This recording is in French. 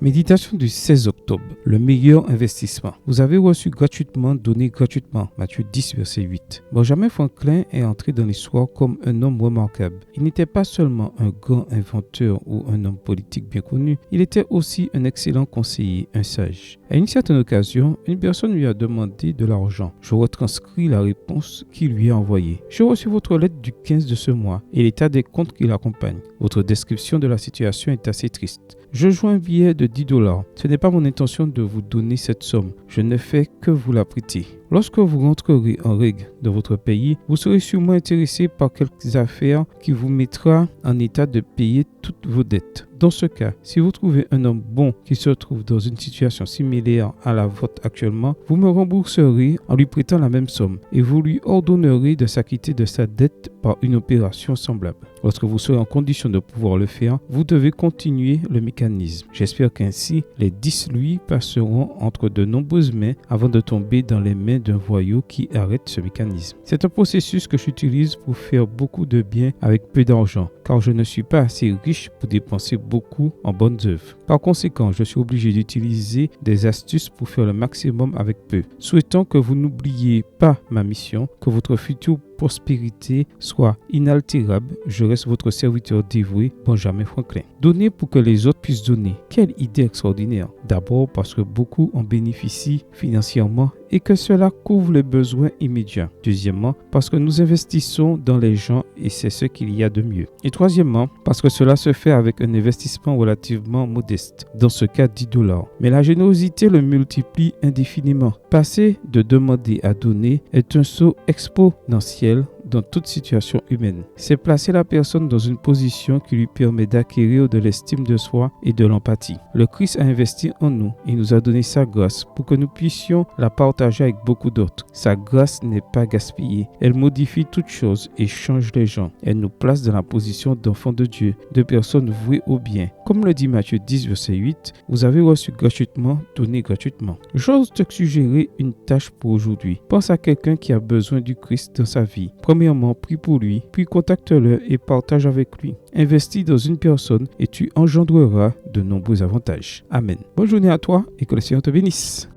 Méditation du 16 octobre, le meilleur investissement. Vous avez reçu gratuitement, donné gratuitement. Matthieu 10, verset 8. Benjamin Franklin est entré dans l'histoire comme un homme remarquable. Il n'était pas seulement un grand inventeur ou un homme politique bien connu, il était aussi un excellent conseiller, un sage. À une certaine occasion, une personne lui a demandé de l'argent. Je retranscris la réponse qu'il lui a envoyée. J'ai reçu votre lettre du 15 de ce mois et l'état des comptes qui l'accompagnent. Votre description de la situation est assez triste. Je joue un billet de $10. Ce n'est pas mon intention de vous donner cette somme. Je ne fais que vous la prêter. Lorsque vous rentrerez en règle dans votre pays, vous serez sûrement intéressé par quelques affaires qui vous mettra en état de payer toutes vos dettes. Dans ce cas, si vous trouvez un homme bon qui se trouve dans une situation similaire à la vôtre actuellement, vous me rembourserez en lui prêtant la même somme et vous lui ordonnerez de s'acquitter de sa dette par une opération semblable. Lorsque vous serez en condition de pouvoir le faire, vous devez continuer le mécanisme. J'espère qu'ainsi, les 10 louis passeront entre de nombreuses mains avant de tomber dans les mains d'un voyou qui arrête ce mécanisme. C'est un processus que j'utilise pour faire beaucoup de bien avec peu d'argent, car je ne suis pas assez riche pour dépenser beaucoup en bonnes œuvres. Par conséquent, je suis obligé d'utiliser des astuces pour faire le maximum avec peu. Souhaitant que vous n'oubliez pas ma mission, que votre future prospérité soit inaltérable, je reste votre serviteur dévoué, Benjamin Franklin. Donner pour que les autres puissent donner. Quelle idée extraordinaire! D'abord parce que beaucoup en bénéficient financièrement et que cela couvre les besoins immédiats. Deuxièmement, parce que nous investissons dans les gens et c'est ce qu'il y a de mieux. Et troisièmement, parce que cela se fait avec un investissement relativement modeste, dans ce cas $10. Mais la générosité le multiplie indéfiniment. Passer de demander à donner est un saut exponentiel dans toute situation humaine. C'est placer la personne dans une position qui lui permet d'acquérir de l'estime de soi et de l'empathie. Le Christ a investi en nous et nous a donné sa grâce pour que nous puissions la partager avec beaucoup d'autres. Sa grâce n'est pas gaspillée. Elle modifie toutes choses et change les gens. Elle nous place dans la position d'enfants de Dieu, de personnes vouées au bien. Comme le dit Matthieu 10, verset 8, vous avez reçu gratuitement, donné gratuitement. J'ose te suggérer une tâche pour aujourd'hui. Pense à quelqu'un qui a besoin du Christ dans sa vie. Premièrement, prie pour lui, puis contacte-le et partage avec lui. Investis dans une personne et tu engendreras de nombreux avantages. Amen. Bonne journée à toi et que le Seigneur te bénisse.